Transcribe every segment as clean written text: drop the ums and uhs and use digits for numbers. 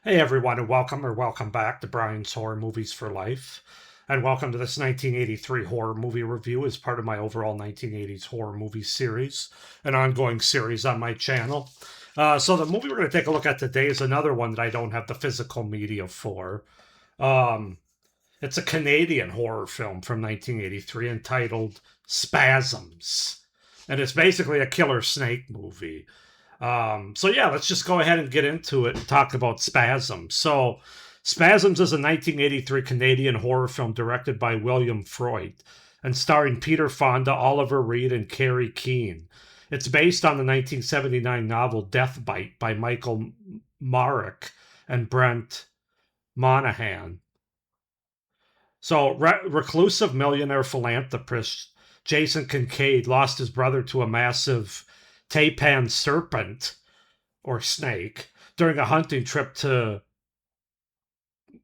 Hey everyone, and welcome back to Brian's Horror Movies for Life. And welcome to this 1983 horror movie review as part of my overall 1980s horror movie series, an ongoing series on my channel. So the movie we're going to take a look at today is another one that I don't have the physical media for. Um, it's a Canadian horror film from 1983 entitled Spasms. And it's basically a killer snake movie. So yeah, let's just go ahead and get into it and talk about Spasms. So, Spasms is a 1983 Canadian horror film directed by William Freud and starring Peter Fonda, Oliver Reed, and Carrie Keane. It's based on the 1979 novel Death Bite by Michael Marek and Brent Monahan. So, reclusive millionaire philanthropist Jason Kincaid lost his brother to a massive taipan serpent or snake during a hunting trip to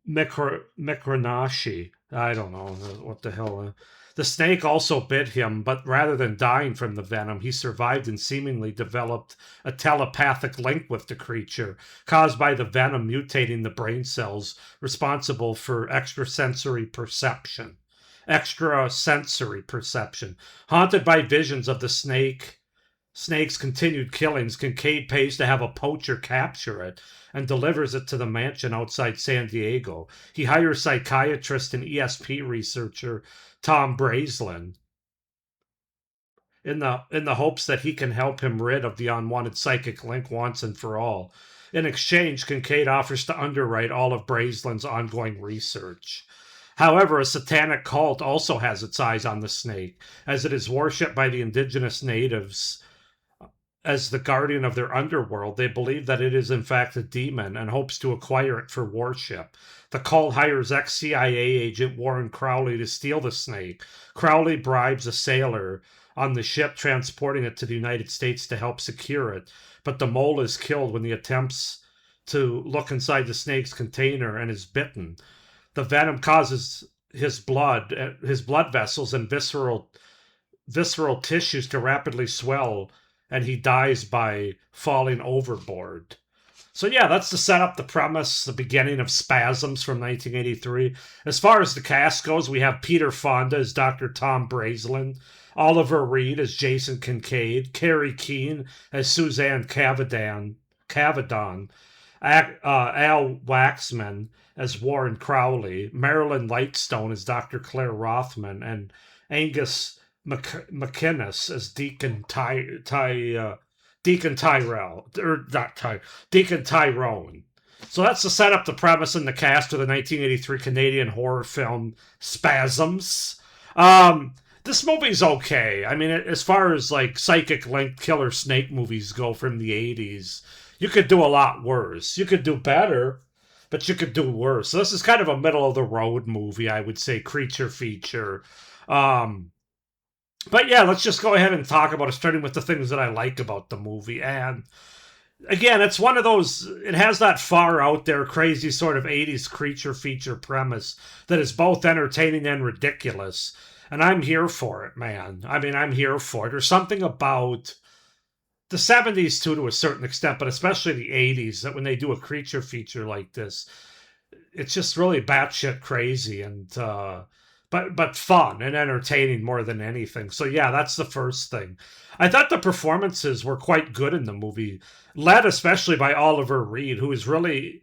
Micronashi. I don't know what the hell. The snake also bit him, but rather than dying from the venom, he survived and seemingly developed a telepathic link with the creature, caused by the venom mutating the brain cells responsible for extrasensory perception. Extrasensory perception. Haunted by visions of the snake's continued killings, Kincaid pays to have a poacher capture it and delivers it to the mansion outside San Diego. He hires psychiatrist and ESP researcher Tom Brazelin in the hopes that he can help him rid of the unwanted psychic link once and for all. In exchange, Kincaid offers to underwrite all of Brazelin's ongoing research. However, a satanic cult also has its eyes on the snake, as it is worshipped by the indigenous natives as the guardian of their underworld. They believe that it is in fact a demon and hopes to acquire it for worship. The cult hires ex-CIA agent Warren Crowley to steal the snake. Crowley bribes a sailor on the ship transporting it to the United States to help secure it, but the mole is killed when he attempts to look inside the snake's container and is bitten. The venom causes his blood vessels and visceral tissues to rapidly swell, and he dies by falling overboard. So yeah, that's to set up the premise, the beginning of Spasms from 1983. As far as the cast goes, we have Peter Fonda as Dr. Tom Brazelin, Oliver Reed as Jason Kincaid, Carrie Keane as Suzanne Cavadon, Al Waxman as Warren Crowley, Marilyn Lightstone as Dr. Claire Rothman, and Angus McInnes as Deacon Tyrell, or not Ty, Deacon Tyrone. So that's to set up the premise and the cast of the 1983 Canadian horror film Spasms. This movie's okay. I mean, as far as like psychic linked killer snake movies go from the 80s, you could do a lot worse. You could do better, but you could do worse. So this is kind of a middle of the road movie, I would say, creature feature. Um, but yeah, let's just go ahead and talk about it, starting with the things that I like about the movie. And again, it's one of those, it has that far out there, crazy sort of 80s creature feature premise that is both entertaining and ridiculous. And I'm here for it, man. I mean, I'm here for it. There's something about the 70s too, to a certain extent, but especially the 80s, that when they do a creature feature like this, it's just really batshit crazy and but fun and entertaining more than anything. So yeah, that's the first thing. I thought the performances were quite good in the movie, led especially by Oliver Reed, who is really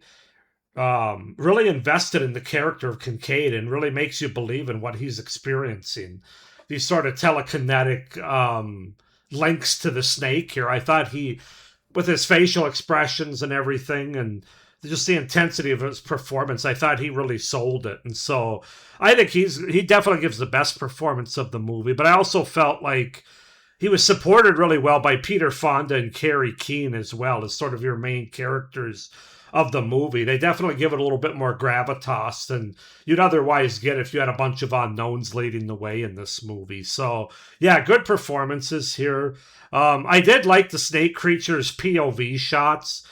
invested in the character of Kincaid and really makes you believe in what he's experiencing. These sort of telekinetic links to the snake here. I thought he, with his facial expressions and everything, and just the intensity of his performance, I thought he really sold it. And so I think he definitely gives the best performance of the movie. But I also felt like he was supported really well by Peter Fonda and Carrie Keane as well as sort of your main characters of the movie. They definitely give it a little bit more gravitas than you'd otherwise get if you had a bunch of unknowns leading the way in this movie. So yeah, good performances here. I did like the snake creature's POV shots,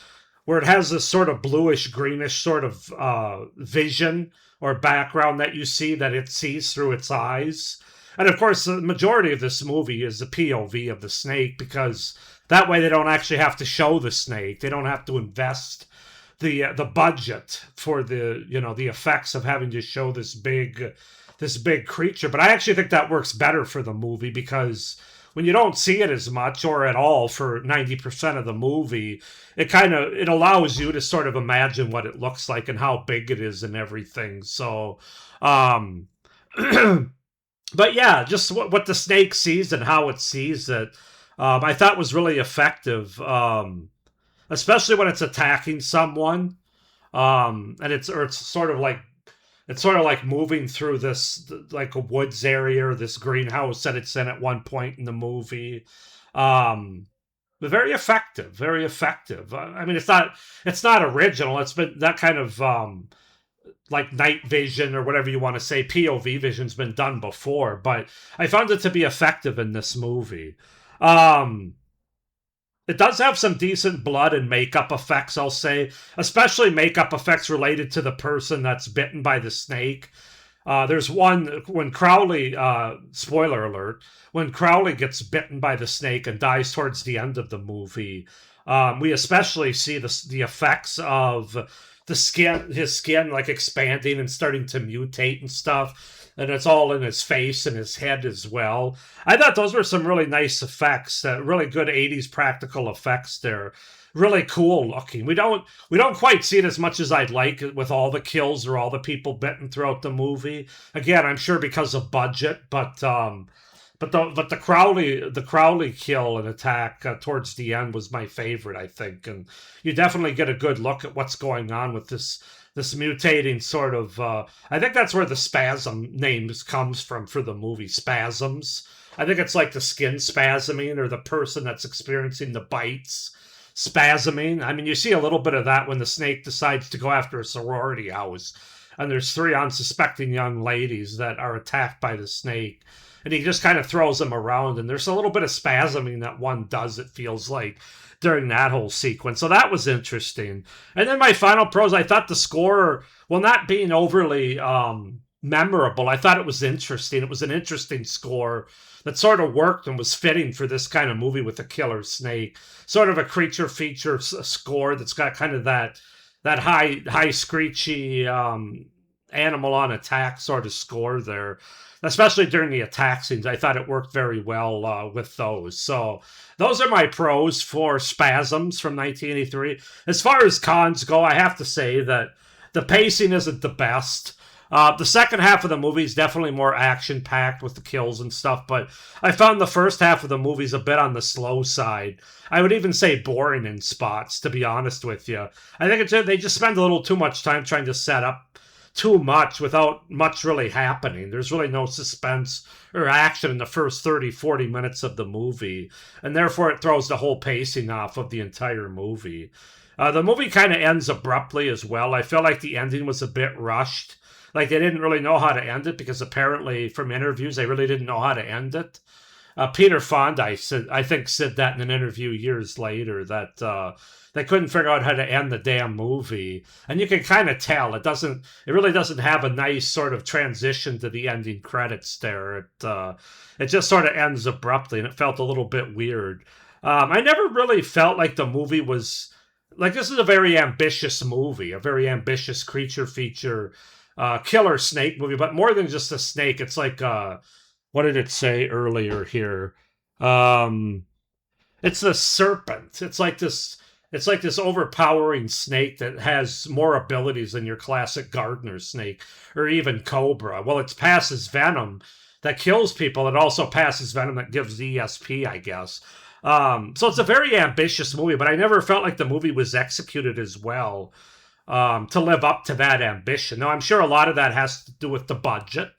where it has this sort of bluish greenish sort of vision or background that you see, that it sees through its eyes. And of course, the majority of this movie is the POV of the snake, because that way they don't actually have to show the snake. They don't have to invest the budget for the the effects of having to show this big creature. But I actually think that works better for the movie because when you don't see it as much or at all for 90% of the movie, it allows you to sort of imagine what it looks like and how big it is and everything. So um but yeah, just what the snake sees and how it sees it, I thought was really effective, especially when it's attacking someone, and it's sort of like moving through this like a woods area or this greenhouse that it's in at one point in the movie. But very effective, very effective. I mean, it's not original. It's been that kind of like night vision or whatever you want to say, POV vision's been done before, but I found it to be effective in this movie. Um, it does have some decent blood and makeup effects, I'll say, especially makeup effects related to the person that's bitten by the snake. There's one when Crowley, spoiler alert, when Crowley gets bitten by the snake and dies towards the end of the movie. We especially see the effects of his skin like expanding and starting to mutate and stuff. And it's all in his face and his head as well. I thought those were some really nice effects, really good 80s practical effects there. Really cool looking. We don't quite see it as much as I'd like with all the kills or all the people bitten throughout the movie. Again, I'm sure because of budget, but the Crowley kill and attack towards the end was my favorite, I think, and you definitely get a good look at what's going on with this mutating sort of. I think that's where the spasm names comes from for the movie Spasms. I think it's like the skin spasming or the person that's experiencing the bites spasming. I mean, you see a little bit of that when the snake decides to go after a sorority house, and there's three unsuspecting young ladies that are attacked by the snake, and he just kind of throws them around, and there's a little bit of spasming that one does, it feels like, during that whole sequence. So that was interesting. And then my final pros, I thought the score, well, not being overly memorable, I thought it was interesting. It was an interesting score that sort of worked and was fitting for this kind of movie with a killer snake. Sort of a creature feature score that's got kind of that high screechy animal on attack sort of score there, especially during the attack scenes. I thought it worked very well with those. So those are my pros for Spasms from 1983. As far as cons go, I have to say that the pacing isn't the best. The second half of the movie is definitely more action-packed with the kills and stuff, but I found the first half of the movie is a bit on the slow side. I would even say boring in spots, to be honest with you. I think they just spend a little too much time trying to set up too much without much really happening. There's really no suspense or action in the first 30, 40 minutes of the movie, and therefore it throws the whole pacing off of the entire movie. The movie kind of ends abruptly as well. I feel like the ending was a bit rushed. Like they didn't really know how to end it because apparently from interviews they really didn't know how to end it. Peter Fonda, I think, said that in an interview years later that they couldn't figure out how to end the damn movie, and you can kind of tell it really doesn't have a nice sort of transition to the ending credits there. It just sort of ends abruptly, and it felt a little bit weird. I never really felt like the movie was like this is a very ambitious movie, a very ambitious creature feature. Killer snake movie, but more than just a snake. It's like what did it say earlier here? It's the serpent. It's like this overpowering snake that has more abilities than your classic gardener snake or even cobra. Well, it passes venom that kills people. It also passes venom that gives ESP, I guess. So it's a very ambitious movie, but I never felt like the movie was executed as well to live up to that ambition. Now, I'm sure a lot of that has to do with the budget.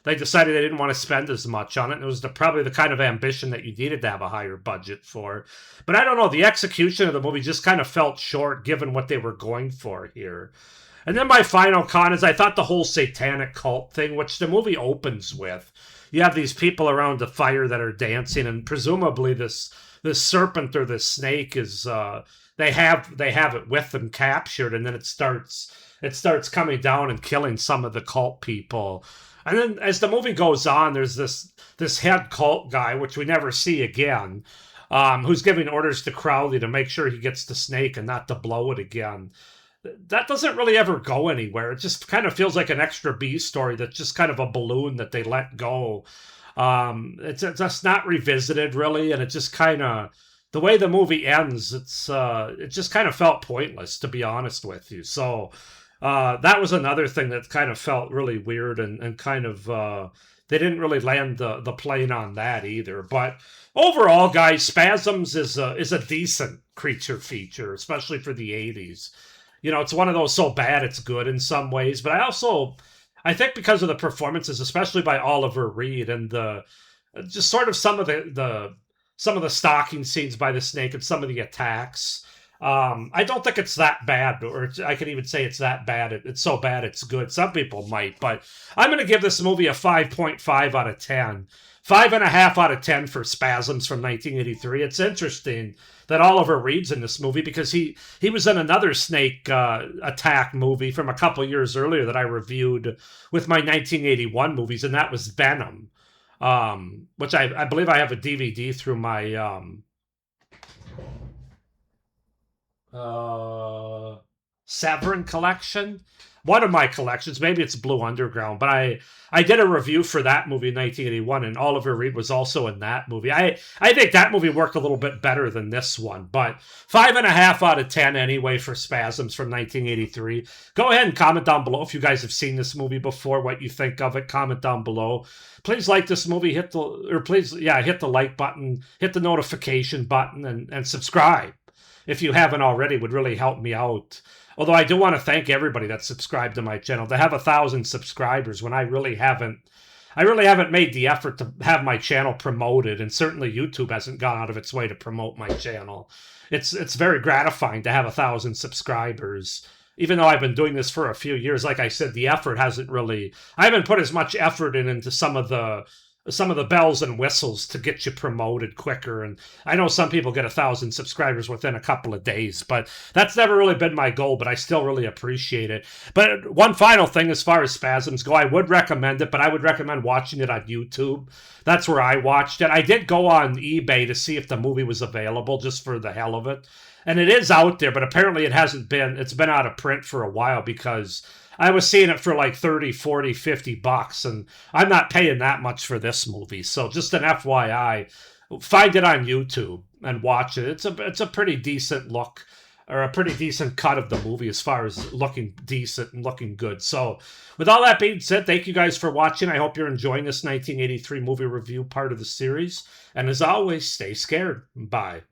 They decided they didn't want to spend as much on it. And it was probably the kind of ambition that you needed to have a higher budget for. But I don't know, the execution of the movie just kind of felt short given what they were going for here. And then my final con is I thought the whole satanic cult thing, which the movie opens with, you have these people around the fire that are dancing, and presumably this serpent or this snake is they have it with them captured, and then it starts coming down and killing some of the cult people. And then as the movie goes on, there's this head cult guy, which we never see again, who's giving orders to Crowley to make sure he gets the snake and not to blow it again. that doesn't really ever go anywhere. It just kind of feels like an extra B story that's just kind of a balloon that they let go. It's just not revisited really, and it just kind of the way the movie ends. It just kind of felt pointless, to be honest with you. So that was another thing that kind of felt really weird and kind of they didn't really land the plane on that either. But overall, guys, Spasms is a decent creature feature, especially for the 80s. You know, it's one of those so bad it's good in some ways, but I think because of the performances, especially by Oliver Reed and the just sort of some of the stalking scenes by the snake and some of the attacks. I don't think it's that bad, or I can even say it's that bad. It's so bad it's good. Some people might, but I'm going to give this movie a 5.5 out of 10. 5.5 out of 10 for Spasms from 1983. It's interesting that Oliver Reed's in this movie because he was in another snake attack movie from a couple years earlier that I reviewed with my 1981 movies, and that was Venom, which I believe I have a DVD through my Severin collection. One of my collections, maybe it's Blue Underground, but I did a review for that movie in 1981, and Oliver Reed was also in that movie. I think that movie worked a little bit better than this one, but 5.5 out of 10 anyway for Spasms from 1983. Go ahead and comment down below if you guys have seen this movie before, what you think of it. Comment down below. Please like this movie, hit the like button, hit the notification button, and subscribe if you haven't already. Would really help me out. Although I do want to thank everybody that subscribed to my channel. To have 1,000 subscribers when I really haven't made the effort to have my channel promoted, and certainly YouTube hasn't gone out of its way to promote my channel. It's very gratifying to have 1,000 subscribers. Even though I've been doing this for a few years, like I said, the effort hasn't really. I haven't put as much effort into some of the bells and whistles to get you promoted quicker. And I know some people get 1,000 subscribers within a couple of days, but that's never really been my goal, but I still really appreciate it. But one final thing as far as Spasms go, I would recommend it, but I would recommend watching it on YouTube. That's where I watched it. I did go on eBay to see if the movie was available just for the hell of it. And it is out there, but apparently it's been out of print for a while because I was seeing it for like 30, 40, 50 bucks, and I'm not paying that much for this movie. So just an FYI, find it on YouTube and watch it. It's a pretty decent look, or a pretty decent cut of the movie as far as looking decent and looking good. So with all that being said, thank you guys for watching. I hope you're enjoying this 1983 movie review part of the series. And as always, stay scared. Bye.